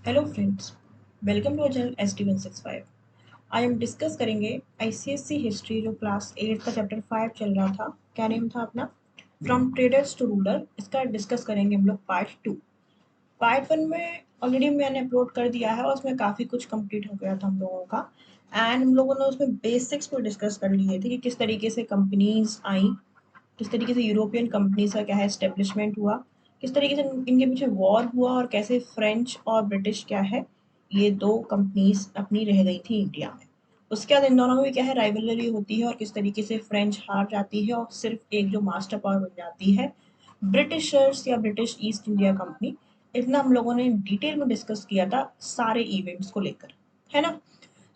Hello friends, welcome to channel SD165। आज हम discuss करेंगे ICSE हिस्ट्री जो क्लास 8 का चैप्टर 5 चल रहा था। क्या नेम था अपना? From traders to ruler. इसका डिस्कस करेंगे हम लोग पार्ट 2। पार्ट 1 में ऑलरेडी मैंने अपलोड कर दिया है और उसमें काफ़ी कुछ कंप्लीट हो गया था हम लोगों का। एंड हम लोगों ने उसमें बेसिक्स को डिस्कस कर लिए थे कि किस तरीके से कंपनीज आई, किस तरीके से यूरोपियन कंपनीज का क्या है एस्टेब्लिशमेंट हुआ, किस तरीके से इनके पीछे वॉर हुआ और कैसे फ्रेंच और ब्रिटिश क्या है ये दो कंपनीज अपनी रह गई थी इंडिया में। उसके बाद इन दोनों में भी क्या है राइवलरी होती है और किस तरीके से फ्रेंच हार जाती है और सिर्फ एक जो मास्टर पावर बन जाती है ब्रिटिशर्स या ब्रिटिश ईस्ट इंडिया कंपनी। इतना हम लोगों ने डिटेल में डिस्कस किया था सारे इवेंट्स को लेकर, है ना।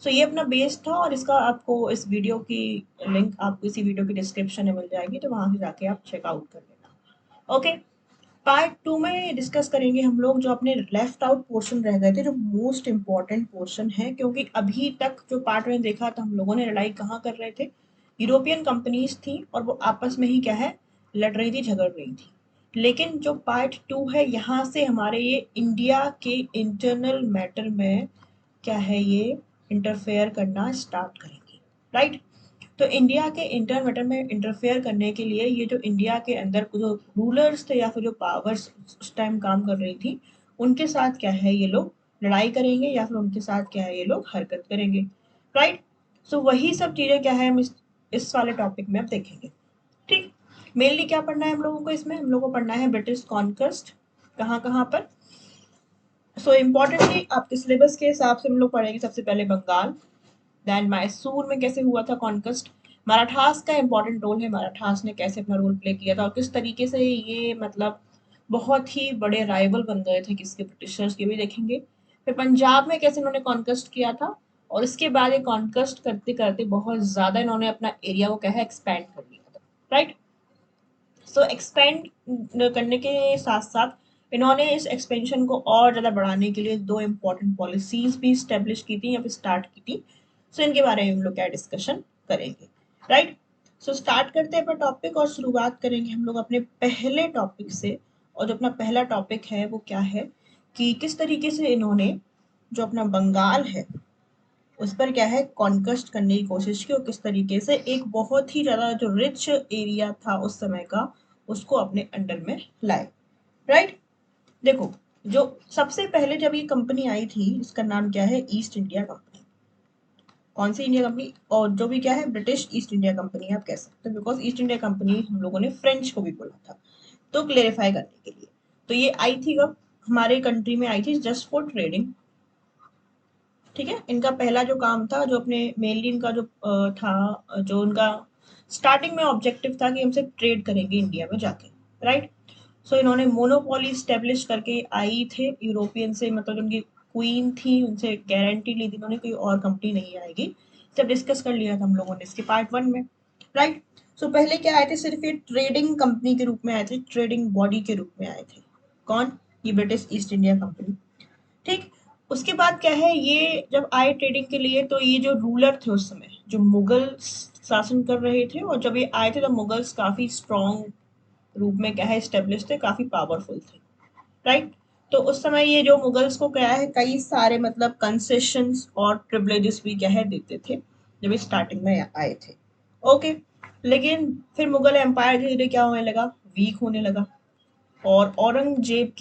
सो ये अपना बेस था और इसका आपको इस वीडियो की लिंक आपको इसी वीडियो की डिस्क्रिप्शन में मिल जाएगी, तो वहां से जाके आप चेकआउट कर लेना। ओके, पार्ट 2 में डिस्कस करेंगे हम लोग जो अपने लेफ्ट आउट पोर्शन रह गए थे, जो मोस्ट इम्पॉर्टेंट पोर्शन है, क्योंकि अभी तक जो पार्ट में देखा था हम लोगों ने लड़ाई कहाँ कर रहे थे, यूरोपियन कंपनीज थी और वो आपस में ही क्या है लड़ रही थी, झगड़ रही थी। लेकिन जो पार्ट 2 है यहाँ से हमारे ये इंडिया के इंटरनल मैटर में क्या है ये इंटरफेयर करना स्टार्ट करेंगे, राइट। तो इंडिया के इंटरनल मैटर में इंटरफेयर करने के लिए ये जो इंडिया के अंदर जो रूलर्स थे या फिर जो पावर्स उस टाइम काम कर रही थी उनके साथ क्या है ये लोग लड़ाई करेंगे या फिर उनके साथ क्या है ये लोग हरकत करेंगे, राइट। सो वही सब चीजें क्या है हम इस वाले टॉपिक में अब देखेंगे। ठीक, मेनली क्या पढ़ना है हम लोगों को इसमें, हम लोगों को पढ़ना है ब्रिटिश कॉन्क्वेस्ट कहाँ कहाँ पर। सो इम्पोर्टेंटली आपके सिलेबस के हिसाब से हम लोग पढ़ेंगे सबसे पहले बंगाल, देन मैसूर में कैसे हुआ था कॉन्क्वेस्ट, मराठास का इंपॉर्टेंट रोल है, मराठास ने कैसे अपना रोल प्ले किया था और किस तरीके से ये मतलब बहुत ही बड़े राइवल बन गए थे किसके, ब्रिटिशर्स के भी देखेंगे। फिर पंजाब में कैसे इन्होंने कॉन्क्वेस्ट किया था और इसके बाद ये कॉन्क्वेस्ट करते करते बहुत ज़्यादा इन्होंने अपना एरिया को क्या है एक्सपैंड कर लिया था, राइट। सो एक्सपेंड करने के साथ साथ इन्होंने इस एक्सपेंशन को और ज़्यादा बढ़ाने के लिए दो इम्पोर्टेंट पॉलिसीज भी स्टेब्लिश की थी या फिर स्टार्ट की थी। सो इनके बारे में हम लोग क्या डिस्कशन करेंगे, राइट। सो स्टार्ट करते हैं अपना टॉपिक और शुरुआत करेंगे हम लोग अपने पहले टॉपिक से। और जो अपना पहला टॉपिक है वो क्या है कि किस तरीके से इन्होंने जो अपना बंगाल है उस पर क्या है कॉन्क्वेस्ट करने की कोशिश की और किस तरीके से एक बहुत ही ज़्यादा जो रिच एरिया था उस समय का उसको अपने अंडर में लाए, राइट। देखो, जो सबसे पहले जब ये कंपनी आई थी इसका नाम क्या है ईस्ट इंडिया कंपनी। कौन सी इंडिया कंपनी? और जो भी क्या है ब्रिटिश ईस्ट इंडिया कंपनी आप कह सकते हो, बिकॉज ईस्ट इंडिया कंपनी हम लोगों ने फ्रेंच को भी बोला था। तो क्लेरिफाई करने के लिए, तो ये आई थी कब हमारे कंट्री में आई थी जस्ट फॉर ट्रेडिंग, ठीक है। इनका पहला जो काम था जो अपने मेनली इनका जो था जो उनका स्टार्टिंग में ऑब्जेक्टिव था कि हमसे ट्रेड करेंगे इंडिया में जाके, राइट। सो इन्होंने मोनोपोली स्टेब्लिश करके आई थे यूरोपियन से, मतलब जो उनकी क्वीन थी उनसे गारंटी ली थी उन्होंने कोई और कंपनी नहीं आएगी। जब डिस्कस कर लिया था हम लोगों ने इसके पार्ट 1 में, राइट। सो पहले क्या आए थे, सिर्फ ये ट्रेडिंग कंपनी के रूप में आए थे, ट्रेडिंग बॉडी के रूप में आए थे। कौन? ये ब्रिटिश ईस्ट इंडिया कंपनी, ठीक। उसके बाद क्या है ये जब आए ट्रेडिंग के लिए तो ये जो रूलर थे उस समय जो मुगल शासन कर रहे थे और जब ये आए थे तो मुगल्स काफी स्ट्रॉन्ग रूप में क्या है स्टेब्लिश थे, काफी पावरफुल थे, राइट। तो उस समय ये जो मुगल्स को क्या है कई सारे मतलब कंसेशंस और प्रिविलेजेस भी क्या है देते थे जब ये स्टार्टिंग में आए थे, ओके। लेकिन फिर मुगल एम्पायर धीरे धीरे क्या होने लगा, वीक होने लगा। और औरंगजेब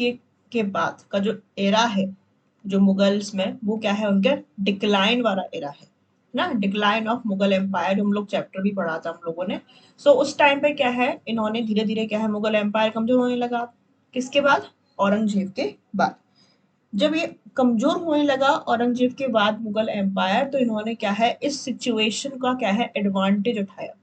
के बाद का जो एरा है जो मुगल्स में वो क्या है उनका डिक्लाइन वाला एरा है ना, डिक्लाइन ऑफ मुगल एम्पायर जो हम लोग चैप्टर भी पढ़ा था हम लोगों ने। सो उस टाइम पे क्या है इन्होंने धीरे धीरे क्या है मुगल एम्पायर कमजोर होने लगा। किसके बाद? औरंगजेब के बाद। जब ये कमजोर होने लगा औरंगजेब के बाद मुगल एम्पायर, तो इन्होंने क्या है इस सिचुएशन का क्या है एडवांटेज उठाया,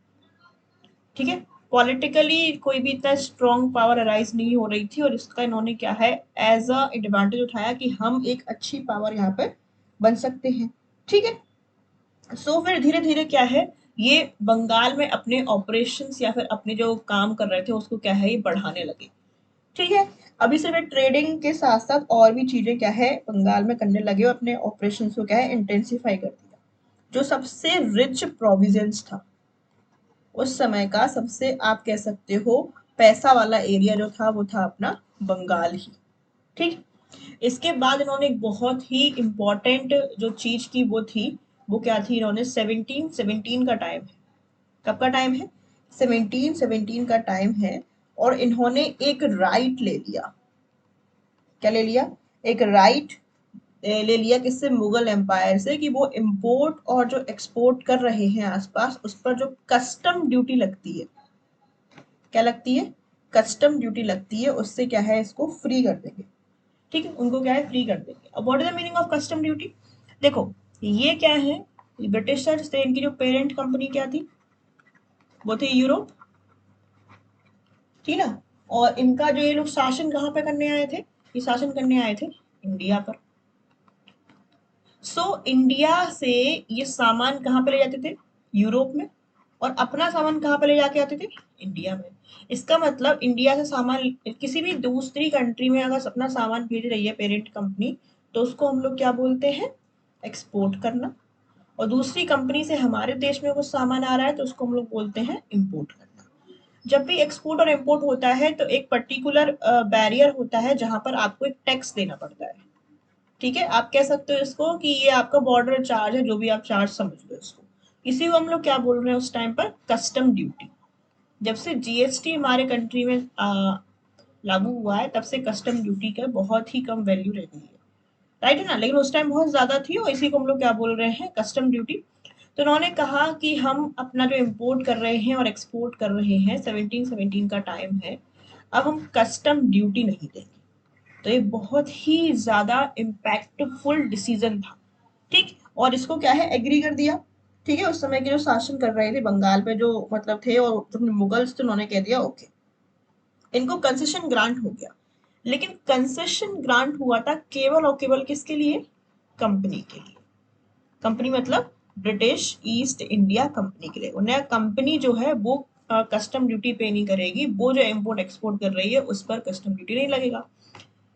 ठीक है। पॉलिटिकली कोई भी इतना स्ट्रॉन्ग पावर अराइज नहीं हो रही थी और इसका इन्होंने क्या है एज अ एडवांटेज उठाया कि हम एक अच्छी पावर यहाँ पे बन सकते हैं, ठीक है। सो फिर धीरे धीरे क्या है ये बंगाल में अपने ऑपरेशंस या फिर अपने जो काम कर रहे थे उसको क्या है ये बढ़ाने लगे, ठीक है। अभी सिर्फ ट्रेडिंग के साथ साथ और भी चीजें क्या है बंगाल में करने लगे और अपने ऑपरेशंस को क्या है इंटेंसिफाई कर दिया। जो सबसे रिच प्रोविजंस था उस समय का, सबसे आप कह सकते हो पैसा वाला एरिया जो था वो था अपना बंगाल ही, ठीक। इसके बाद इन्होंने एक बहुत ही इम्पोर्टेंट जो चीज की वो थी, वो क्या थी, इन्होंने 1717 का टाइम है। कब का टाइम है? 1717 का टाइम है। और इन्होंने एक राइट ले लिया। क्या ले लिया? एक राइट ले लिया किससे? मुगल एम्पायर से, कि वो इंपोर्ट और जो एक्सपोर्ट कर रहे हैं आसपास, उस पर जो कस्टम ड्यूटी लगती है, क्या लगती है? कस्टम ड्यूटी लगती है, उससे क्या है, इसको फ्री कर देंगे। ठीक है, उनको क्या है, फ्री कर देंगे। अब what is the meaning of custom duty? देखो, ये क्या है, ब्रिटिशर्स थे, इनकी जो पेरेंट कंपनी क्या थी, वो थी यूरोप, ठीक ना। और इनका जो ये लोग शासन कहाँ पे करने आए थे, ये शासन करने आए थे इंडिया पर। सो इंडिया से ये सामान कहाँ पे ले जाते थे? यूरोप में। और अपना सामान कहाँ पे ले जाके आते थे? इंडिया में। इसका मतलब इंडिया से सामान किसी भी दूसरी कंट्री में अगर अपना सामान भेज रही है पेरेंट कंपनी, तो उसको हम लोग क्या बोलते हैं? एक्सपोर्ट करना। और दूसरी कंपनी से हमारे देश में कुछ सामान आ रहा है तो उसको हम लोग बोलते हैं इम्पोर्ट करना। जब भी एक्सपोर्ट और इम्पोर्ट होता है तो एक पर्टिकुलर बैरियर होता है जहां पर आपको एक टैक्स देना पड़ता है। ठीक है, आप कह सकते हो इसको कि ये आपका बॉर्डर चार्ज है, जो भी आप चार्ज समझ लो इसको। इसी को हम लोग क्या बोल रहे हैं उस टाइम पर? Custom duty. जब से जीएसटी हमारे कंट्री में लागू हुआ है, तब से कस्टम ड्यूटी का बहुत ही कम वैल्यू रह गई है। राइट है ना, लेकिन उस टाइम बहुत ज्यादा थी, और इसी को हम लोग क्या बोल रहे हैं? Custom duty. तो उन्होंने कहा कि हम अपना जो इम्पोर्ट कर रहे हैं और एक्सपोर्ट कर रहे हैं, 1717 का टाइम है, अब हम कस्टम ड्यूटी नहीं देंगे। तो ये बहुत ही ज्यादा इम्पैक्टफुल डिसीजन था। ठीक, और इसको क्या है, एग्री कर दिया। ठीक है, उस समय के जो शासन कर रहे थे बंगाल पे जो मतलब थे, और जो मुगल्स थे, उन्होंने कह दिया ओके, इनको कंसेशन ग्रांट हो गया। लेकिन कंसेशन ग्रांट हुआ था केवल और केवल किसके लिए? कंपनी के लिए। कंपनी मतलब ब्रिटिश ईस्ट इंडिया कंपनी के लिए। उन्हें कंपनी जो है वो कस्टम ड्यूटी पे नहीं करेगी, वो जो इम्पोर्ट एक्सपोर्ट कर रही है उस पर कस्टम ड्यूटी नहीं लगेगा।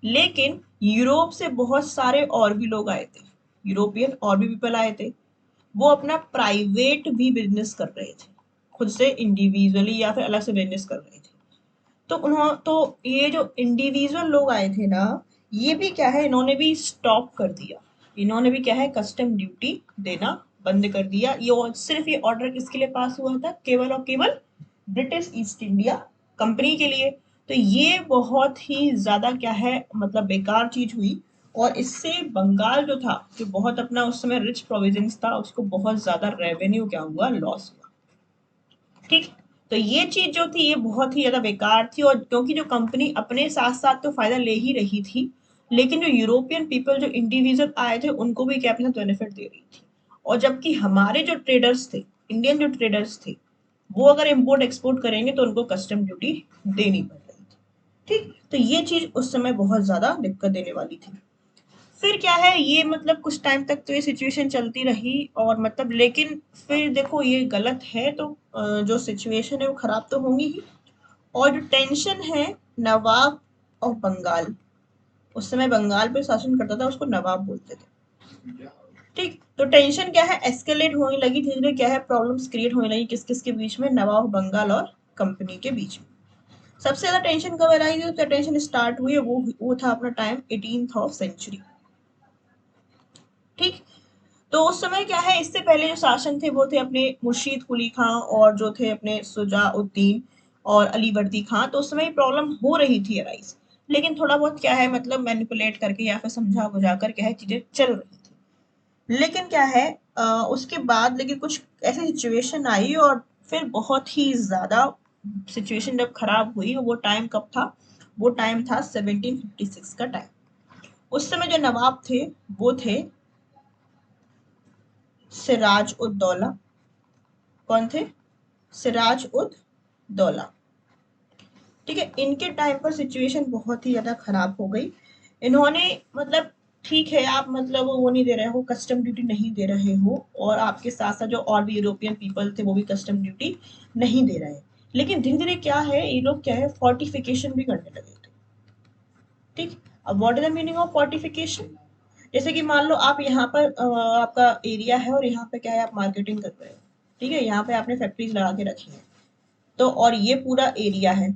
लेकिन यूरोप से बहुत सारे और भी लोग आए थे, यूरोपियन और भी पीपल आए थे। वो अपना प्राइवेट भी बिजनेस कर रहे थे, खुद से इंडिविजुअली या फिर अलग से बिजनेस कर रहे थे। तो ये जो इंडिविजुअल लोग आए थे ना, ये भी क्या है, इन्होंने भी स्टॉप कर दिया। इन्होंने भी क्या है, कस्टम ड्यूटी देना बंद कर दिया। सिर्फ ये ऑर्डर किसके लिए पास हुआ था? केवल और केवल ब्रिटिश ईस्ट इंडिया कंपनी के लिए। तो ये बहुत ही ज्यादा क्या है, मतलब बेकार चीज हुई। और इससे बंगाल जो था, जो बहुत अपना उस समय रिच प्रोविंस था, उसको बहुत ज्यादा रेवेन्यू क्या हुआ, लॉस हुआ। ठीक, तो ये चीज जो थी ये बहुत ही ज्यादा बेकार थी। और क्योंकि जो कंपनी अपने साथ साथ तो फायदा ले ही रही थी, लेकिन जो यूरोपियन पीपल जो इंडिविजुअल आए थे उनको भी क्या अपना बेनिफिट दे रही थी। और जबकि हमारे जो ट्रेडर्स थे, इंडियन जो ट्रेडर्स थे, वो अगर इम्पोर्ट एक्सपोर्ट करेंगे तो उनको कस्टम ड्यूटी देनी पड़ रही थी। ठीक, तो ये चीज उस समय बहुत ज्यादा दिक्कत देने वाली थी। फिर क्या है, ये मतलब कुछ टाइम तक तो ये सिचुएशन चलती रही, और मतलब लेकिन फिर देखो ये गलत है तो जो सिचुएशन है वो खराब तो होंगी ही। और जो टेंशन है, नवाब ऑफ बंगाल, उस समय बंगाल पे शासन करता था, उसको नवाब बोलते थे। ठीक, तो टेंशन क्या है, एस्केलेट होने लगी धीरे धीरे, क्या है, प्रॉब्लम्स क्रिएट होने लगी किस किस के बीच में? नवाब बंगाल और कंपनी के बीच में। सबसे ज्यादा टेंशन कब आई थी? तो टेंशन स्टार्ट हुई है, वो था अपना टाइम 18th ऑफ सेंचुरी। ठीक, तो उस समय क्या है, इससे पहले जो शासन थे वो थे अपने मुर्शीद कुली खां, और जो थे अपने सुजाउद्दीन और अलीवर्दी खां। तो उस समय प्रॉब्लम हो रही थी अराइज, लेकिन थोड़ा बहुत क्या है, मतलब मैनिपुलेट करके या फिर समझा बुझा कर क्या है, चीजें चल रही थी। लेकिन क्या है, उसके बाद लेकिन कुछ ऐसी सिचुएशन आई, और फिर बहुत ही ज्यादा सिचुएशन जब खराब हुई, वो टाइम कब था? वो टाइम था 1756 का टाइम। उस समय जो नवाब थे वो थे सिराज उद दौला। कौन थे? सिराज उद दौला। ठीक है, इनके टाइम पर सिचुएशन बहुत ही ज्यादा खराब हो गई। इन्होंने मतलब, ठीक है, आप मतलब वो नहीं दे रहे हो, कस्टम ड्यूटी नहीं दे रहे हो, और आपके साथ साथ जो और भी यूरोपियन पीपल थे वो भी कस्टम ड्यूटी नहीं दे रहे, लेकिन धीरे धीरे क्या है, ये लोग क्या है, फोर्टिफिकेशन भी करने लगे थे। ठीक, अब what is the meaning of fortification? जैसे कि मान लो आप यहाँ पर आपका एरिया है, और यहाँ पे क्या है, आप मार्केटिंग कर रहे हो। ठीक है, यहाँ पे आपने फैक्ट्रीज लगा के रखी है, तो और ये पूरा एरिया है।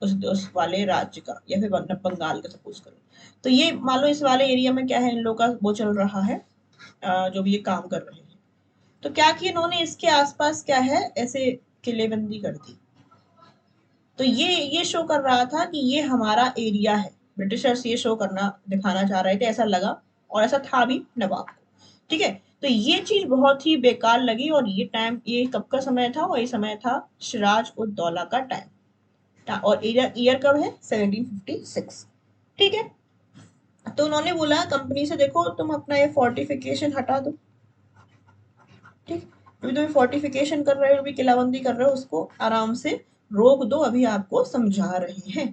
उस वाले राज्य का, या फिर बंगाल का सपोज करो। तो ये मान लो इस वाले एरिया में क्या है, इन लोगों का वो चल रहा है, जो भी ये काम कर रहे हैं। तो क्या किया इन्होंने, इसके आसपास क्या है ऐसे किलेबंदी कर दी। तो ये शो कर रहा था कि ये हमारा एरिया है। ब्रिटिशर्स ये शो करना दिखाना चाह रहे थे, ऐसा लगा, और ऐसा था भी नवाब को। ठीक है, तो ये चीज बहुत ही बेकार लगी। और ये टाइम, ये कब का समय था, और ये समय था सिराज उद दौला का टाइम। और ईयर ईयर कब है, 1756। ठीक है, तो उन्होंने बोला कंपनी से, देखो तुम अपना ये फोर्टिफिकेशन हटा दो। ठीक, अभी तुम फोर्टिफिकेशन कर रहे हो, अभी किलाबंदी कर रहे हो, उसको आराम से रोक दो, अभी आपको समझा रहे हैं।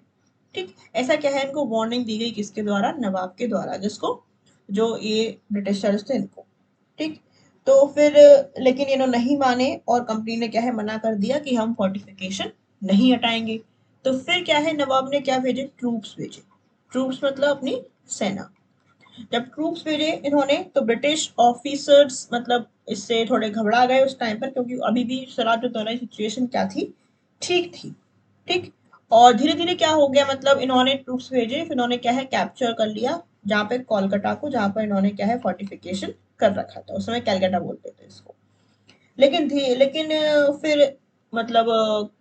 ठीक, ऐसा क्या है, इनको वार्निंग दी गई, किसके द्वारा, नवाब के द्वारा, जिसको, जो ये ब्रिटिशर्स थे इनको। ठीक, तो फिर लेकिन इन्होंने नहीं माने, और कंपनी ने क्या है मना कर दिया कि हम फोर्टिफिकेशन नहीं हटाएंगे। तो फिर क्या है, नवाब ने क्या भेजे, ट्रूप्स भेजे। ट्रूप्स मतलब अपनी सेना। जब ट्रूप्स भेजे इन्होंने, तो ब्रिटिश ऑफिसर्स मतलब इससे थोड़े घबरा गए उस टाइम पर, क्योंकि अभी भी सिराजुद्दौला की सिचुएशन क्या थी, ठीक थी। ठीक, और धीरे धीरे क्या हो गया, मतलब इन्होंने ट्रूप्स भेजे, फिर इन्होंने क्या है कैप्चर कर लिया, जहाँ पे कोलकाता को, जहाँ पर इन्होंने क्या है फोर्टिफिकेशन कर रखा था, उस समय कैलकाटा बोलते थे इसको। लेकिन फिर मतलब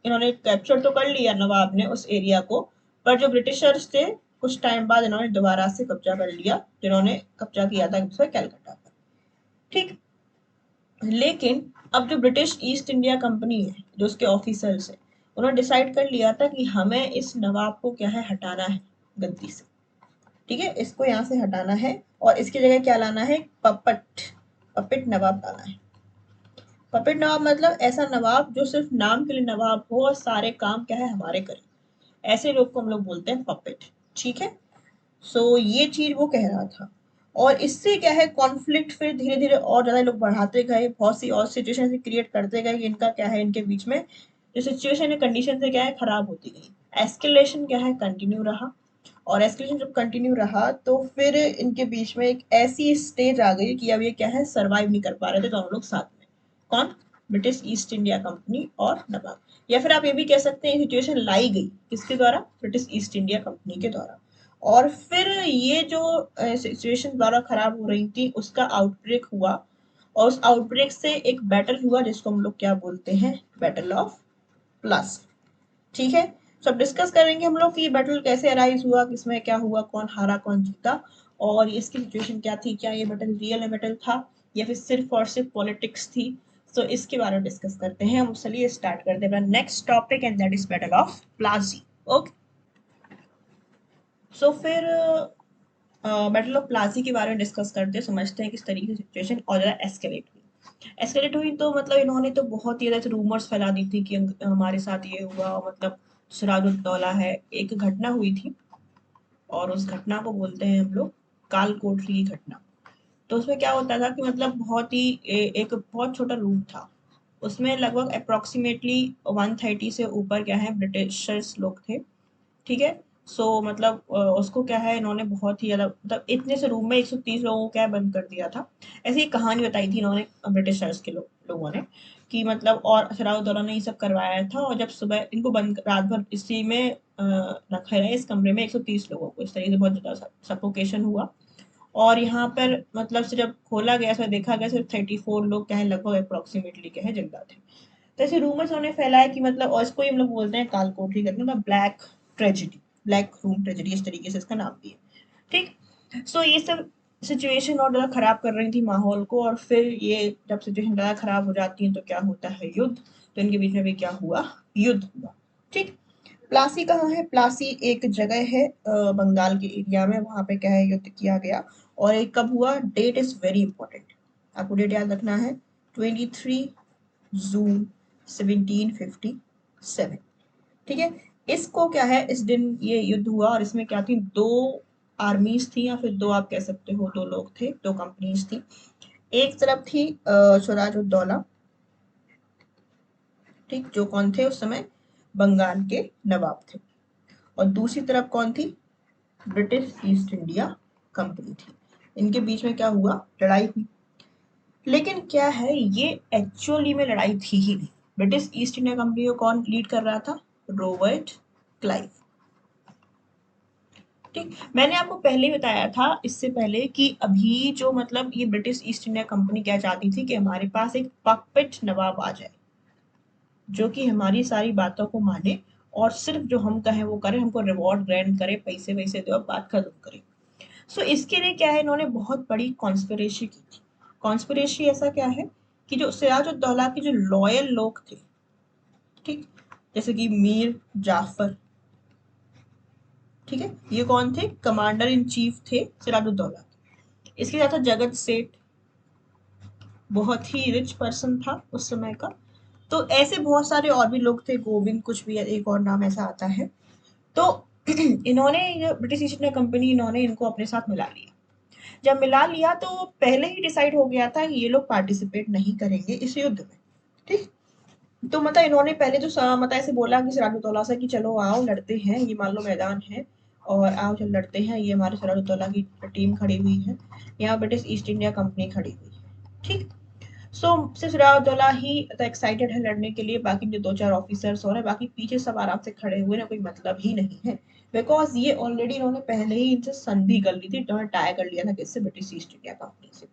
इन्होंने कैप्चर तो कर लिया नवाब ने उस एरिया को, पर जो ब्रिटिशर्स थे कुछ टाइम बाद इन्होंने दोबारा से कब्जा कर लिया, जिन्होंने कब्जा किया था उसमें कैलकाटा पर। ठीक, लेकिन अब जो ब्रिटिश ईस्ट इंडिया कंपनी है, जो उसके ऑफिसर्स है, उन्होंने डिसाइड कर लिया था कि हमें इस नवाब को क्या है हटाना है गद्दी से। ठीक है, इसको यहाँ से हटाना है, और इसकी जगह क्या लाना है, पपट, पपेट नवाब लाना है। पपेट नवाब मतलब ऐसा नवाब जो सिर्फ नाम के लिए नवाब हो और सारे काम क्या है हमारे करे, ऐसे लोग को हम लोग बोलते हैं पपेट। ठीक है, सो ये चीज वो कह रहा था। और इससे क्या है कॉन्फ्लिक्ट फिर धीरे धीरे और ज्यादा लोग बढ़ाते गए, बहुत सी और सिचुएशन क्रिएट करते गए कि इनका क्या है, इनके बीच में जो सिचुएशन है कंडीशन से क्या है खराब होती गई। एस्केलेशन क्या है कंटिन्यू रहा, और एस्केलेशन जब कंटिन्यू रहा तो फिर इनके बीच में एक ऐसी स्टेज आ गई कि अब ये क्या है सर्वाइव नहीं कर पा रहे थे दोनों लोग साथ में। कौन, ब्रिटिश ईस्ट इंडिया कंपनी और नवाब। या फिर आप ये भी कह सकते हैं सिचुएशन लाई गई किसके द्वारा, ब्रिटिश ईस्ट इंडिया कंपनी के द्वारा। और फिर ये जो सिचुएशन द्वारा खराब हो रही थी उसका आउटब्रेक हुआ, और उस आउटब्रेक से एक बैटल हुआ जिसको हम लोग क्या बोलते हैं, बैटल ऑफ प्लासी। ठीक है, सब डिस्कस करेंगे हम लोग कि ये बैटल कैसे अराइज हुआ, किसमें क्या हुआ, कौन हारा कौन जीता, और इसकी सिचुएशन क्या थी, क्या ये बैटल रियल बैटल था या फिर सिर्फ और सिर्फ पॉलिटिक्स थी। तो इसके बारे में डिस्कस करते हैं हम। चलिए स्टार्ट करते हैं next topic, and that is battle of Plassey. Okay, so फिर बैटल ऑफ प्लासी के बारे में डिस्कस करते हैं, समझते हैं किस तरीके से सिचुएशन और ज़्यादा एस्केलेट हुई। तो मतलब इन्होंने तो बहुत ही ज़्यादा रूमर्स फैला दी थी कि हमारे साथ ये हुआ, मतलब सिराजुद्दौला है, एक घटना हुई थी, और उस घटना को बोलते हैं हम लोग काल कोठरी की घटना। तो उसमें क्या होता था कि मतलब बहुत ही एक बहुत छोटा रूम था, उसमें लगभग अप्रोक्सीमेटली 130 से ऊपर क्या है ब्रिटिशर्स लोग थे। ठीक है, सो मतलब उसको क्या है इन्होंने बहुत ही ज़्यादा, मतलब इतने से रूम में 130 लोगों को क्या है बंद कर दिया था। ऐसी एक कहानी बताई थी इन्होंने ब्रिटिशर्स के लोगों ने, कि मतलब और सिराजुद्दौला ने ये सब करवाया था, और जब सुबह इनको बंद रात भर इसी में रखे रहे, इस कमरे में 130 लोगों को, इस तरीके से बहुत ज़्यादा सफोकेशन हुआ। और यहाँ पर मतलब से जब खोला गया, तो देखा गया सिर्फ 34 लोग क्या है लगभग अप्रोक्सीमेटली क्या है जिंदा थे। तो ऐसे रूमर्स उन्होंने फैलाया कि मतलब, और इसको ही हम लोग बोलते हैं कालकोठरी करके, मतलब black tragedy, black room tragedy, इस तरीके से इसका नाम भी है। ठीक, सो ये सब सिचुएशन और ज़्यादा खराब कर रही थी माहौल को, और फिर ये जब सिचुएशन ज़्यादा खराब हो जाती है तो क्या होता है, युद्ध। तो इनके बीच में भी क्या हुआ, युद्ध हुआ। ठीक, प्लासी कहाँ है, प्लासी एक जगह है बंगाल के एरिया में, वहां पे क्या है युद्ध किया गया। और ये कब हुआ, डेट इज वेरी इंपॉर्टेंट, आपको डेट याद रखना है, 23 जून 1757। ठीक है, इसको क्या है, इस दिन ये युद्ध हुआ, और इसमें क्या थी, दो आर्मीज थी, या फिर दो आप कह सकते हो दो लोग थे, दो कंपनीज थी। एक तरफ थी सिराजुद्दौला, ठीक, जो कौन थे उस समय, बंगाल के नवाब थे। और दूसरी तरफ कौन थी, ब्रिटिश ईस्ट इंडिया कंपनी थी। इनके बीच में क्या हुआ, लड़ाई हुई। लेकिन क्या है, ये एक्चुअली में लड़ाई थी ही नहीं। ब्रिटिश ईस्ट इंडिया कंपनी को कौन लीड कर रहा था, रॉबर्ट क्लाइव। ठीक, मैंने आपको पहले ही बताया था इससे पहले कि अभी जो मतलब ये ब्रिटिश ईस्ट इंडिया कंपनी क्या चाहती थी कि हमारे पास एक पपेट नवाब आ जाए जो कि हमारी सारी बातों को माने और सिर्फ जो हम कहें वो करे, हमको रिवॉर्ड ग्रांट करे, पैसे वैसे दो, अब बात खत्म करे। सो इसके लिए क्या है, इन्होंने बहुत बड़ी कॉन्स्पिरेसी की थी। कॉन्स्पिरेसी ऐसा क्या है कि जो सिराजुद्दौला के जो लॉयल लोग थे, ठीक, जैसे कि मीर जाफर, ठीक है, ये कौन थे, कमांडर इन चीफ थे सिराजुद्दौला के। इसके साथ जगत सेठ, बहुत ही रिच पर्सन था उस समय का। तो ऐसे बहुत सारे और भी लोग थे, गोविंद कुछ भी एक और नाम ऐसा आता है। तो इन्होंने जो ब्रिटिश ईस्ट इंडिया कंपनी, इन्होंने इनको अपने साथ मिला लिया। जब मिला लिया तो पहले ही डिसाइड हो गया था कि ये लोग पार्टिसिपेट नहीं करेंगे इस युद्ध में। ठीक, तो मतलब इन्होंने पहले जो मतलब ऐसे बोला कि सिराजुद्दौला से कि चलो आओ लड़ते हैं, ये मान लो मैदान है और आओ चल लड़ते हैं, ये हमारे सिराजुद्दौला की टीम खड़ी हुई है, यहाँ ब्रिटिश ईस्ट इंडिया कंपनी खड़ी हुई है। ठीक, सो सिर्फ सिराजुद्दौला ही एक्साइटेड है लड़ने के लिए, बाकी जो दो चार ऑफिसर्स और है बाकी पीछे सब आराम से खड़े हुए ना, कोई मतलब ही नहीं है। बिकॉज ये ऑलरेडी इन्होंने पहले ही इनसे संधि कर ली थी, टाई कर लिया था किससे, ब्रिटिश ईस्ट इंडिया कंपनी से।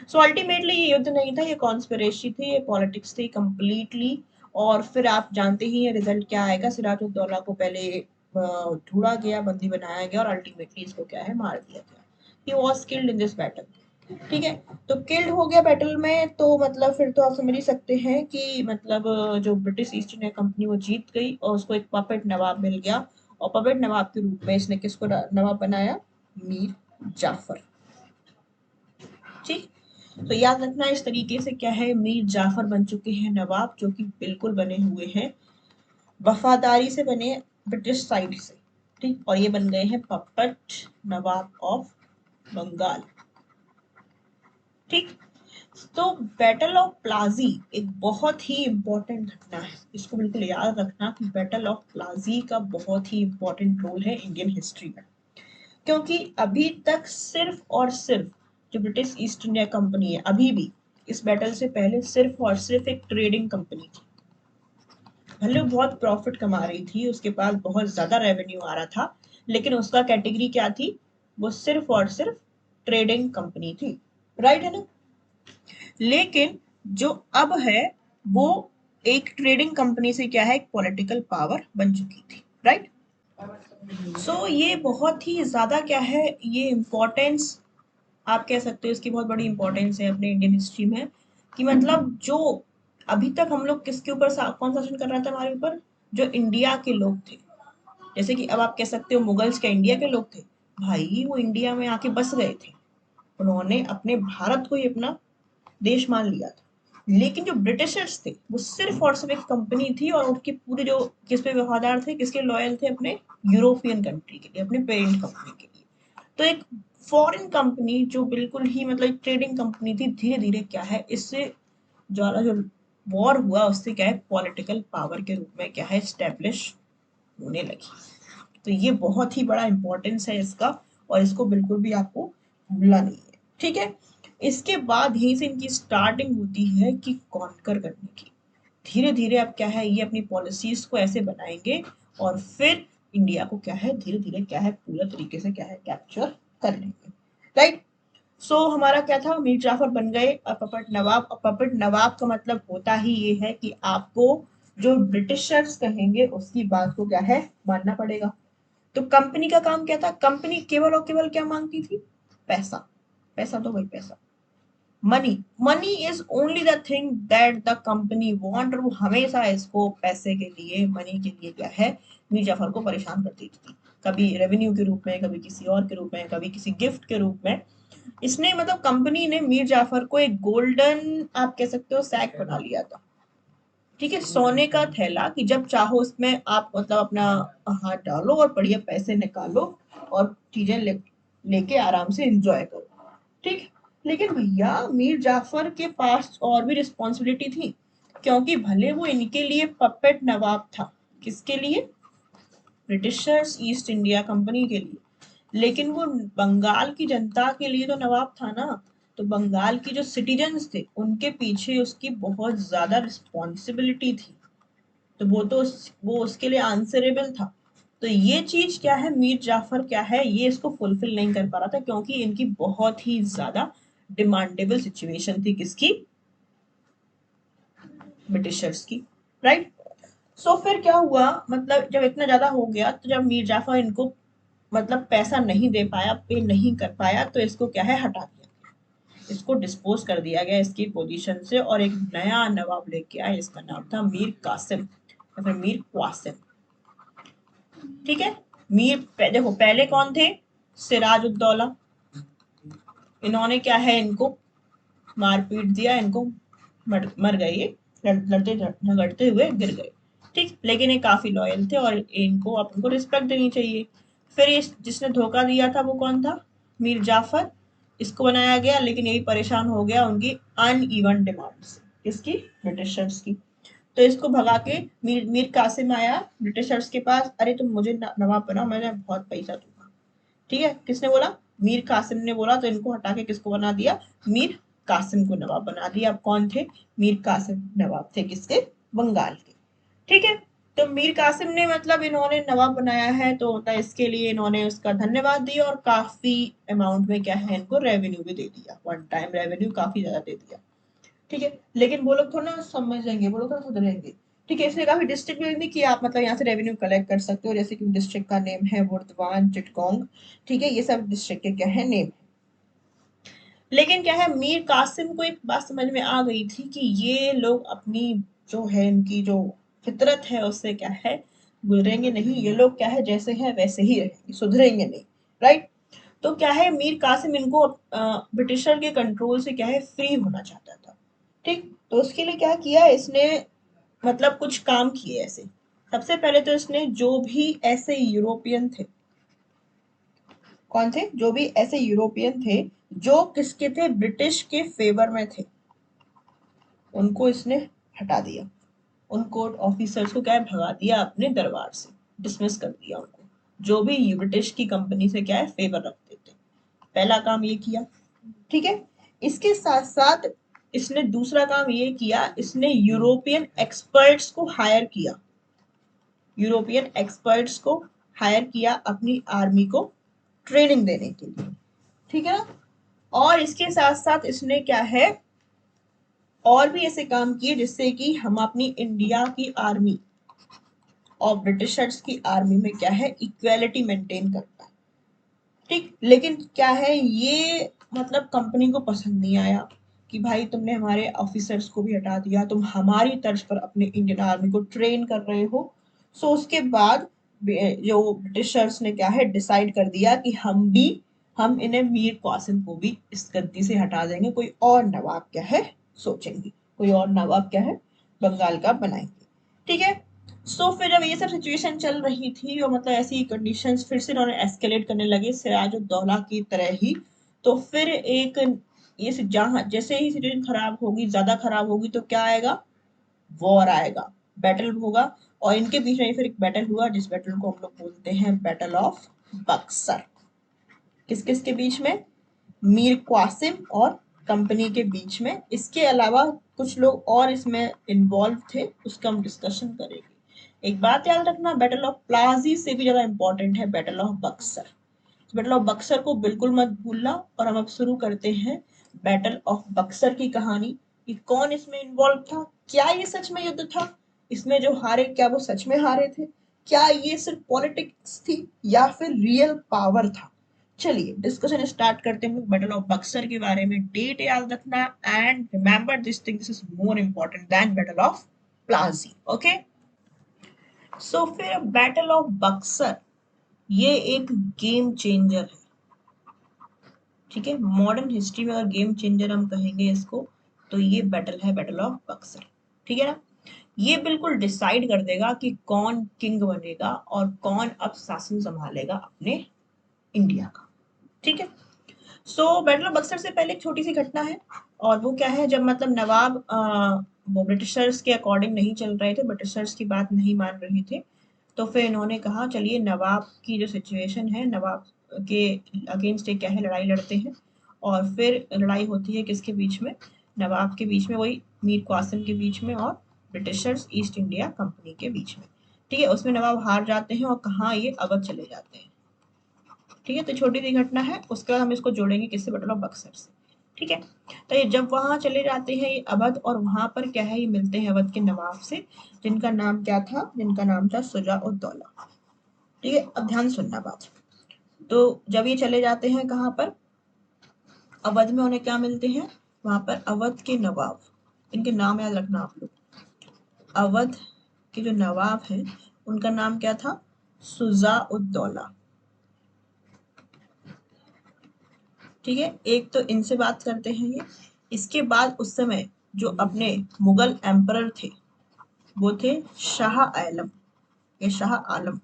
सो अल्टीमेटली ये युद्ध नहीं था, ये कॉन्स्पिरेसी थी, ये पॉलिटिक्स थी कंप्लीटली। और फिर आप जानते ही हैं रिजल्ट क्या आएगा, सिराजुद्दौला को पहले ढूंढा गया, बंदी बनाया गया और अल्टीमेटली इसको क्या है, मार दिया गया। He was killed in this battle. ठीक है, तो किल्ड हो गया बैटल में, तो मतलब फिर तो आप समझ ही सकते हैं कि मतलब जो ब्रिटिश ईस्ट इंडिया कंपनी वो जीत गई और उसको एक पपेट नवाब मिल गया। और पपेट नवाब के रूप में इसने किसको नवाब बनाया, मीर जाफर। ठीक, तो याद रखना इस तरीके से क्या है, मीर जाफर बन चुके हैं नवाब, जो कि बिल्कुल बने हुए हैं वफादारी से बने ब्रिटिश साइड से। ठीक, और ये बन गए हैं पपट नवाब ऑफ बंगाल। ठीक, तो बैटल ऑफ प्लाजी एक बहुत ही इंपॉर्टेंट घटना है, इसको बिल्कुल याद रखना कि बैटल ऑफ प्लाजी का बहुत ही इंपॉर्टेंट रोल है इंडियन हिस्ट्री में। क्योंकि अभी तक सिर्फ और सिर्फ जो ब्रिटिश ईस्ट इंडिया कंपनी है अभी भी इस बैटल से पहले सिर्फ और सिर्फ एक ट्रेडिंग कंपनी थी। भले वो बहुत प्रॉफिट कमा रही थी, उसके पास बहुत ज्यादा रेवेन्यू आ रहा था, लेकिन उसका कैटेगरी क्या थी, वो सिर्फ और सिर्फ ट्रेडिंग कंपनी थी। राइट है ना। लेकिन जो अब है वो एक ट्रेडिंग कंपनी से क्या है, एक पॉलिटिकल पावर बन चुकी थी। राइट, सो ये बहुत ही ज्यादा क्या है, ये इम्पोर्टेंस आप कह सकते हो, इसकी बहुत बड़ी इंपॉर्टेंस है अपने इंडियन हिस्ट्री में। कि मतलब जो अभी तक हम लोग किसके ऊपर कौन शासन कर रहा था हमारे ऊपर, जो इंडिया के लोग थे। जैसे कि अब आप कह सकते हो मुगल्स क्या इंडिया के लोग थे, भाई वो इंडिया में आके बस गए थे, उन्होंने अपने भारत को ही अपना देश मान लिया था। लेकिन जो ब्रिटिशर्स थे वो सिर्फ और सिर्फ एक कंपनी थी, और उनके पूरे जो किस पे वफादार थे, किसके लॉयल थे, अपने यूरोपियन कंट्री के लिए, अपने पेरेंट कंपनी के लिए। तो एक फॉरेन कंपनी जो बिल्कुल ही मतलब ट्रेडिंग कंपनी थी, धीरे धीरे क्या है इससे ज्यादा जो वॉर हुआ उससे क्या है पॉलिटिकल पावर के रूप में क्या है स्टेब्लिश होने लगी। तो ये बहुत ही बड़ा इंपॉर्टेंस है इसका, और इसको बिल्कुल भी आपको भूलना नहीं है। ठीक है, इसके बाद यहीं से इनकी स्टार्टिंग होती है कि कॉन्कर करने की। धीरे धीरे अब क्या है, ये अपनी पॉलिसीज को ऐसे बनाएंगे और फिर इंडिया को क्या है धीरे धीरे क्या है पूरा तरीके से क्या है कैप्चर कर लेंगे। राइट, सो हमारा क्या था, मीर जाफर बन गए पपट नवाब। और पपट नवाब का मतलब होता ही ये है कि आपको जो ब्रिटिशर्स कहेंगे उसकी बात को क्या है मानना पड़ेगा। तो कंपनी का काम क्या था, कंपनी केवल और केवल क्या मांगती थी, पैसा। पैसा तो वही पैसा, money. Money is only the thing that the company want, और वो हमेशा इसको पैसे के लिए, मनी के लिए क्या है मीर जाफर को परेशान करती थी। कभी रेवेन्यू के रूप में, कभी किसी और के रूप में, कभी किसी गिफ्ट के रूप में। इसने मतलब कंपनी ने मीर जाफर को एक गोल्डन आप कह सकते हो सैक बना लिया था। ठीक है, सोने का थैला कि जब चाहो उसमें आप मतलब अपना हाथ डालो और बढ़िया पैसे निकालो और चीजें लेके आराम से एंजॉय करो। ठीक, लेकिन भैया मीर जाफर के पास और भी रिस्पॉन्सिबिलिटी थी, क्योंकि भले वो इनके लिए पपेट नवाब था, किसके लिए, ब्रिटिशर्स ईस्ट इंडिया कंपनी के लिए, लेकिन वो बंगाल की जनता के लिए तो नवाब था ना। तो बंगाल की जो सिटीजन्स थे उनके पीछे उसकी बहुत ज्यादा रिस्पॉन्सिबिलिटी थी। तो वो तो वो उसके लिए आंसरेबल था। तो ये चीज क्या है, मीर जाफर क्या है, ये इसको फुलफिल नहीं कर पा रहा था क्योंकि इनकी बहुत ही ज्यादा डिमांडेबल सिचुएशन थी, किसकी, ब्रिटिशर्स की, राइट। सो फिर क्या हुआ, मतलब जब इतना ज्यादा हो गया तो जब मीर जाफर इनको मतलब पैसा नहीं दे पाया, पे नहीं कर पाया, तो इसको क्या है, हटा दिया, इसको डिस्पोज कर दिया गया इसकी पोजीशन से, और एक नया नवाब लेके आए, इसका नाम था मीर कासिम या फिर मीर क्वासिम। ठीक है। देखो पहले कौन थे, सिराजुद्दौला, इन्होंने क्या है, इनको मार पीट दिया, इनको मर गए ये, लड़ते झगड़ते हुए गिर गए। ठीक, लेकिन ये काफी लॉयल थे और इनको अपन को रिस्पेक्ट देनी चाहिए। फिर ये जिसने धोखा दिया था वो कौन था, मीर जाफर, इसको बनाया गया, लेकिन यही परेशान हो गया उनकी अनइवन डिमांड से, किसकी, ब्रिटिशर्स की। तो इसको भगा के मीर मीर कासिम आया ब्रिटिशर्स के पास, अरे तुम मुझे नवाब बनाओ, मैंने बहुत पैसा दूंगा। ठीक है, किसने बोला, मीर कासिम ने बोला, तो इनको हटा के किसको बना दिया, मीर कासिम को नवाब बना दिया। अब कौन थे, मीर कासिम नवाब थे किसके, बंगाल के। ठीक है। तो मीर कासिम ने मतलब इन्होंने नवाब बनाया है, तो होता है इसके लिए इन्होंने उसका धन्यवाद दिया और काफी अमाउंट में क्या है, इनको रेवेन्यू भी दे दिया, वन टाइम रेवेन्यू काफी ज्यादा दे दिया। ठीक है, लेकिन वो लोग थोड़ा ना समझेंगे, वो लोग थोड़ा सुधरेंगे। ठीक है, इसने काफी डिस्ट्रिक्ट भी दी कि आप मतलब यहाँ से रेवेन्यू कलेक्ट कर सकते हो, जैसे कि डिस्ट्रिक्ट का नेम है बुर्दवान, चिटगोंग। ठीक है, ये सब डिस्ट्रिक्ट के क्या है नेम। लेकिन क्या है, मीर कासिम को एक बात समझ में आ गई थी कि ये लोग अपनी जो है, इनकी जो फितरत है उससे क्या है, गुजरेंगे नहीं, ये लोग क्या है, जैसे हैं वैसे ही रहेंगे, सुधरेंगे नहीं, राइट। तो क्या है, मीर कासिम इनको ब्रिटिशर के कंट्रोल से क्या है, फ्री होना चाहता था। ठीक, तो उसके लिए क्या किया इसने, मतलब कुछ काम किए ऐसे। सबसे पहले तो इसने जो भी ऐसे यूरोपियन थे, कौन थे, जो भी ऐसे यूरोपियन थे जो किसके थे, ब्रिटिश के फेवर में थे, उनको इसने हटा दिया। उन कोर्ट ऑफिसर्स को क्या है, भगा दिया अपने दरबार से, डिसमिस कर दिया उनको, जो भी ब्रिटिश की कंपनी से क्या है, फेवर रखते थे। पहला काम ये किया। ठीक है। इसके साथ साथ इसने दूसरा काम ये किया, इसने यूरोपियन एक्सपर्ट्स को हायर किया, यूरोपियन एक्सपर्ट्स को हायर किया अपनी आर्मी को ट्रेनिंग देने के लिए। ठीक है ना। और इसके साथ साथ इसने क्या है, और भी ऐसे काम किए जिससे कि हम अपनी इंडिया की आर्मी और ब्रिटिशर्स की आर्मी में क्या है, इक्वेलिटी मेंटेन कर पाए। ठीक, लेकिन क्या है, ये मतलब कंपनी को पसंद नहीं आया कि भाई तुमने हमारे ऑफिसर्स को भी हटा दिया, तुम हमारी तर्ज पर अपने इंडियन आर्मी को ट्रेन कर रहे हो। सो उसके बाद जो ब्रिटिशर्स ने क्या है, डिसाइड कर दिया कि हम इन्हें मीर कासिम को भी इस गद्दी से हटा देंगे, कोई और नवाब क्या है, सोचेंगे, कोई और नवाब क्या है, बंगाल का बनाएंगे। ठीक है। सो फिर जब ये सब सिचुएशन चल रही थी और मतलब ऐसी कंडीशंस फिर से इन्होंने एस्केलेट करने लगे सिराजुद्दौला की तरह ही, तो फिर एक ये जहां जैसे ही सिचुएशन खराब होगी, ज्यादा खराब होगी, तो क्या आएगा, वॉर आएगा, बैटल होगा। और इनके बीच में फिर एक बैटल हुआ, जिस बैटल को हम लोग बोलते हैं बैटल ऑफ बक्सर। किस किस के बीच में, मीर क्वासिम और कंपनी के बीच में। इसके अलावा कुछ लोग और इसमें इन्वॉल्व थे, उसका हम डिस्कशन करेंगे। एक बात याद रखना, बैटल ऑफ प्लाजी से भी ज्यादा इंपॉर्टेंट है battle of Buxar. Battle of Buxar को बिल्कुल मत भूलना। और हम अब शुरू करते हैं बैटल ऑफ बक्सर की कहानी, कि कौन इसमें इन्वॉल्व था, क्या ये सच में युद्ध था, इसमें जो हारे क्या वो सच में हारे थे, क्या ये सिर्फ पॉलिटिक्स थी या फिर रियल पावर था। चलिए डिस्कशन स्टार्ट करते हैं बैटल ऑफ बक्सर के बारे में। डेट याद रखना and remember this thing, this is more important than battle of Plassey. Okay. So फिर बैटल ऑफ बक्सर ये एक गेम चेंजर है। ठीक है, मॉडर्न हिस्ट्री में अगर गेम चेंजर हम कहेंगे इसको, तो ये बैटल है बैटल ऑफ बक्सर। ठीक है ना। ये बिल्कुल डिसाइड कर देगा कि कौन किंग बनेगा और कौन अब शासन संभालेगा अपने इंडिया का। ठीक है। सो बैटल ऑफ बक्सर से पहले एक छोटी सी घटना है, और वो क्या है, जब मतलब नवाब वो ब्रिटिशर्स के अकॉर्डिंग नहीं चल रहे थे, ब्रिटिशर्स की बात नहीं मान रहे थे, तो फिर इन्होंने कहा चलिए नवाब की जो सिचुएशन है, नवाब के अगेंस्ट एक क्या है, लड़ाई लड़ते हैं। और फिर लड़ाई होती है किसके बीच में, नवाब के बीच में, वही मीर कासिम के बीच में और ब्रिटिशर्स ईस्ट इंडिया कंपनी के बीच में। ठीक है, उसमें नवाब हार जाते हैं और कहाँ, ये अवध चले जाते हैं। ठीक है, तो छोटी सी घटना है, उसके बाद हम इसको जोड़ेंगे किससे, बैटल ऑफ बक्सर से। ठीक है, तो ये जब वहां चले जाते हैं ये अवध, और वहां पर क्या है, ये मिलते हैं अवध के नवाब से, जिनका नाम क्या था, जिनका नाम था सुजा उद दौला। ठीक है, अब ध्यान सुनना बात। तो जब ये चले जाते हैं कहाँ पर, अवध में, उन्हें क्या मिलते हैं, वहां पर अवध के नवाब, इनके नाम याद रखना आप लोग। अवध के जो नवाब हैं उनका नाम क्या था, सुजा उद दौला। ठीक है, एक तो इनसे बात करते हैं ये। इसके बाद उस समय जो अपने मुगल एम्परर थे वो थे शाह आलम, ये शाह आलम।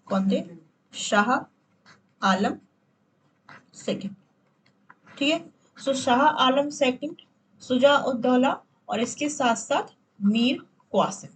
कौन थे, शाह आलम सेकंड। ठीक है, सो शाह आलम सेकंड, सुजा उद दौला, और इसके साथ साथ मीर क्वासिम,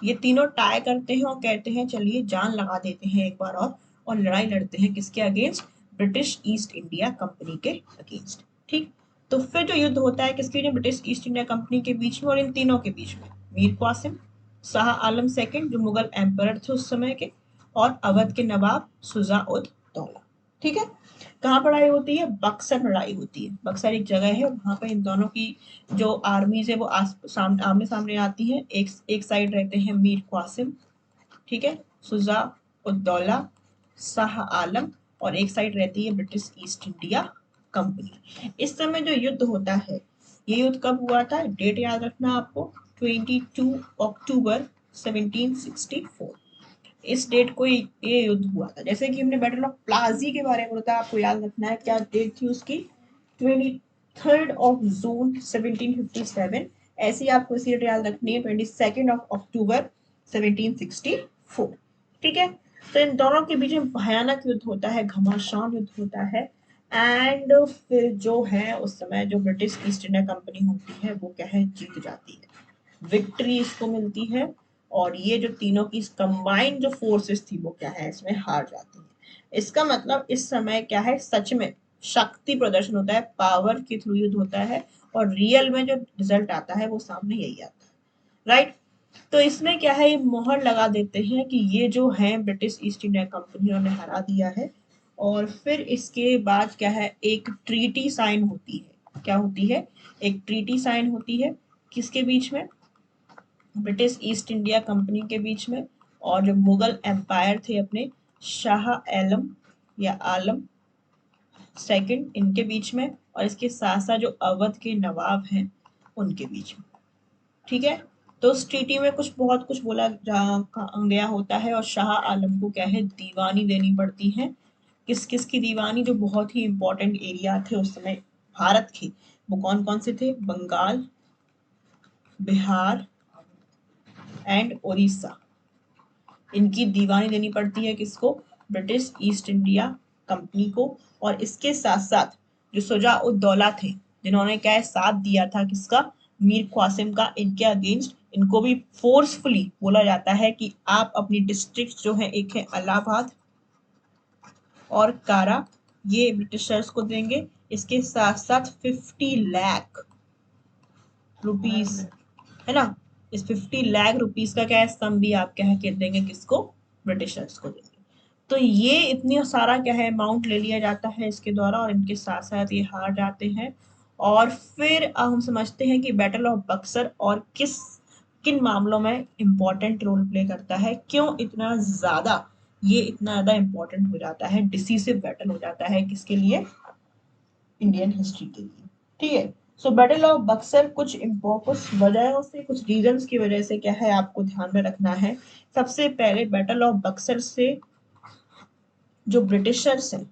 ये तीनों टाई करते हैं और कहते हैं चलिए जान लगा देते हैं एक बार और लड़ाई लड़ते हैं किसके against, British east India company के अगेंस्ट। ठीक, तो फिर जो युद्ध होता है किसके बीच में, ब्रिटिश ईस्ट इंडिया कंपनी के बीच में और इन तीनों के बीच में, मीर क्वासिम, शाह आलम सेकंड जो मुगल एम्परर थे उस समय के, और अवध के नवाब सुजा उद दौला। ठीक है, कहाँ पर लड़ाई होती है, बक्सर में लड़ाई होती है। बक्सर एक जगह है, वहां पर इन दोनों की जो आर्मीज है वो आमने सामने आती है। एक साइड रहते हैं मीर क्वासिम, ठीक है, सुजा उद्दौला, शाह आलम, और एक साइड रहती है ब्रिटिश ईस्ट इंडिया कंपनी। इस समय जो युद्ध होता है, ये युद्ध कब हुआ था, डेट याद रखना आपको, 22 अक्टूबर 1764। इस डेट को ये युद्ध हुआ था। जैसे कि हमने बैटल ऑफ प्लाजी के बारे में बताया, आपको याद रखना है क्या डेट थी उसकी, 23 जून 1757। ऐसी आपको इसी डेट याद रखनी है, 22 अक्टूबर 1764। ठीक है, तो इन दोनों के बीच में भयानक युद्ध होता है, घमासान युद्ध होता है। एंड फिर जो है उस समय जो ब्रिटिश ईस्ट इंडिया कंपनी होती है वो क्या है, जीत जाती है, विक्ट्री इसको मिलती है। और ये जो तीनों की कंबाइंड जो फोर्सेस थी वो क्या है, इसमें हार जाती है। इसका मतलब इस समय क्या है, सच में शक्ति प्रदर्शन होता है, पावर के थ्रू युद्ध होता है, और रियल में जो रिजल्ट आता है वो सामने यही आता है। राइट, तो इसमें क्या है, ये मोहर लगा देते हैं कि ये जो है ब्रिटिश ईस्ट इंडिया कंपनी ने हरा दिया है। और फिर इसके बाद क्या है, एक ट्रीटी साइन होती है। क्या होती है, एक ट्रीटी साइन होती है, किसके बीच में, ब्रिटिश ईस्ट इंडिया कंपनी के बीच में, और जो मुगल एम्पायर थे अपने शाह आलम या आलम सेकंड, इनके बीच में, और इसके साथ साथ जो अवध के नवाब हैं उनके बीच में। ठीक है, तो उस ट्रीटी में कुछ बहुत कुछ बोला गया होता है, और शाह आलम को क्या है, दीवानी देनी पड़ती है। किस किस की दीवानी, जो बहुत ही इंपॉर्टेंट एरिया थे उस समय भारत के, वो कौन कौन से थे, बंगाल, बिहार एंड उड़ीसा, इनकी दीवानी देनी पड़ती है किसको, ब्रिटिश ईस्ट इंडिया कंपनी को। और इसके साथ साथ जो शुजा उद दौला थे, जिन्होंने क्या है साथ दिया था किसका, मीर क्वासिम का, इनके अगेंस्ट, इनको भी फोर्सफुली बोला जाता है कि आप अपनी डिस्ट्रिक्ट जो है, एक है इलाहाबाद और कारा, ये ब्रिटिशर्स को देंगे। इसके साथ साथ 50 लाख रुपीस, है ना, इस 50 लाख रुपीस का क्या है, सम भी आप क्या है कह देंगे किसको, ब्रिटिशर्स को देंगे। तो ये इतनी सारा क्या है अमाउंट ले लिया जाता है इसके द्वारा, और इनके साथ साथ ये हार जाते हैं। और फिर हम समझते हैं कि बैटल ऑफ बक्सर और किन मामलों में इम्पोर्टेंट रोल प्ले करता है, क्यों इतना ज्यादा, ये इतना ज्यादा इम्पोर्टेंट हो जाता है, डिसीसिव बैटल हो जाता है किसके लिए, इंडियन हिस्ट्री के लिए। ठीक है, सो बैटल ऑफ बक्सर कुछ वजहों से, कुछ रीजंस की वजह से क्या है आपको ध्यान में रखना है। सबसे पहले बैटल ऑफ बक्सर से जो ब्रिटिशर्स हैं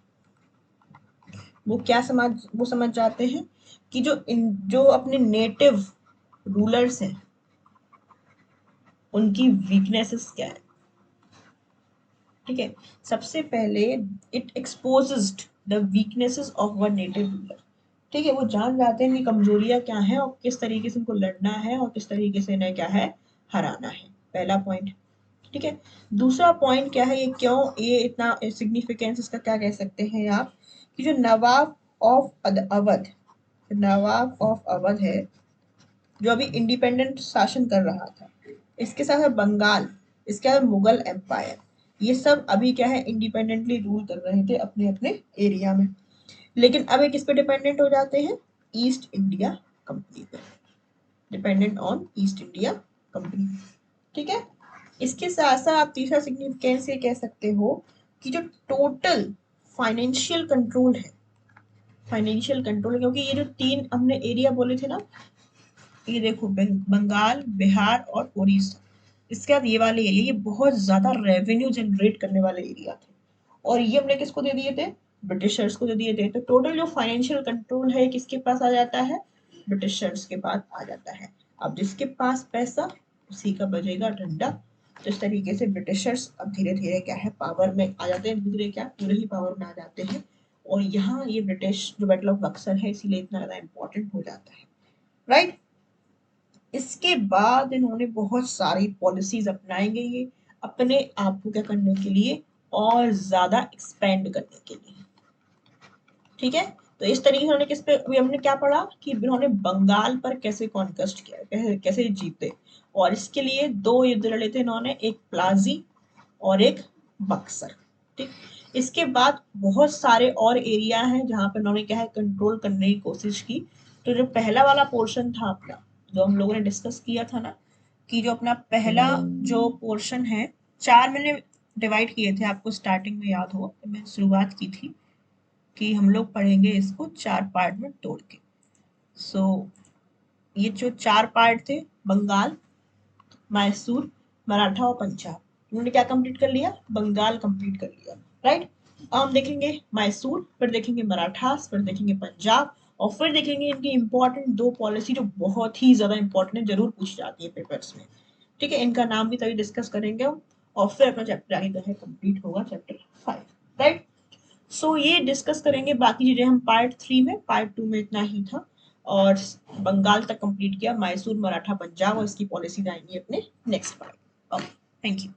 वो क्या समझ जाते हैं कि जो अपने नेटिव रूलर्स हैं उनकी वीकनेसेस क्या है। ठीक है, सबसे पहले it exposes the weaknesses of one native ruler. ठीक है, वो जान जाते हैं कि कमजोरियां क्या हैं और किस तरीके से इनको लड़ना है और किस तरीके से इन्हें क्या है हराना है, पहला पॉइंट। ठीक है, दूसरा पॉइंट क्या है, ये क्यों ये इतना सिग्निफिकेंस इसका क्या कह सकते हैं आप, कि जो नवाब ऑफ अवध है, जो अभी इंडिपेंडेंट शासन कर रहा था, इसके साथ साथ बंगाल, इसके बाद मुगल एम्पायर, ये सब अभी क्या है इंडिपेंडेंटली रूल कर रहे थे अपने अपने एरिया में, लेकिन अब ये किस पे डिपेंडेंट हो जाते हैं, ईस्ट इंडिया कंपनी पे, dependent on east India company. ठीक है, इसके साथ साथ आप तीसरा सिग्निफिकेंस ये कह सकते हो कि जो टोटल फाइनेंशियल कंट्रोल है, फाइनेंशियल कंट्रोल, क्योंकि ये जो तीन हमने एरिया बोले थे ना, ये देखो बंगाल, बिहार और उड़ीसा, इसके बाद ये वाले एरिया, ये बहुत ज्यादा रेवेन्यू जनरेट करने वाले एरिया थे, और ये हमने किसको दे दिए थे, ब्रिटिशर्स को दे दिए थे। तो टोटल जो फाइनेंशियल कंट्रोल है किसके पास आ जाता है, ब्रिटिशर्स के पास आ जाता है। अब जिसके पास पैसा उसी का बजेगा डंडा। तो इस तरीके से ब्रिटिशर्स अब धीरे धीरे क्या है पावर में आ जाते हैं, धीरे धीरे क्या पूरे ही पावर में आ जाते हैं। और यहाँ ये ब्रिटिश जो बैटल ऑफ बक्सर है इसीलिए इतना ज्यादा इंपॉर्टेंट हो जाता है, राइट। इसके बाद इन्होंने बहुत सारी पॉलिसीज अपनाएंगे ये अपने आप को क्या करने के लिए, और ज्यादा एक्सपेंड करने के लिए। ठीक है, तो इस तरीके से उन्होंने किस पे, अभी हमने क्या पढ़ा कि इन्होंने बंगाल पर कैसे कॉन्क्वेस्ट किया, कैसे जीते, और इसके लिए दो युद्ध लड़े थे इन्होंने, एक प्लाजी और एक बक्सर। ठीक, इसके बाद बहुत सारे और एरिया हैं जहां पर उन्होंने क्या है कंट्रोल करने की कोशिश की। तो जो पहला वाला पोर्शन था अपना, जो हम लोगों ने डिस्कस किया था ना, कि जो अपना पहला जो पोर्शन है, चार मैंने डिवाइड किए थे, आपको स्टार्टिंग में याद हो, मैंने शुरुआत की थी कि हम लोग पढ़ेंगे इसको चार पार्ट में तोड़ के। सो ये जो चार पार्ट थे, बंगाल, मैसूर, मराठा और पंजाब, उन्होंने क्या कंप्लीट कर लिया, बंगाल कंप्लीट कर लिया, राइट। अब हम देखेंगे मैसूर, फिर देखेंगे मराठास, फिर देखेंगे पंजाब, और फिर देखेंगे इनकी इंपॉर्टेंट दो पॉलिसी जो बहुत ही ज्यादा इंपॉर्टेंट है, जरूर पूछ जाती है पेपर्स में। ठीक है, इनका नाम भी तभी डिस्कस करेंगे हम, और फिर अपना चैप्टर आगे जो है कंप्लीट होगा, चैप्टर 5, राइट। सो ये डिस्कस करेंगे, बाकी चीजें हम पार्ट 3 में, पार्ट 2 में इतना ही था। और बंगाल तक कंप्लीट किया, मैसूर, मराठा, पंजाब, और इसकी पॉलिसी आएंगी अपने next part. Okay, thank you.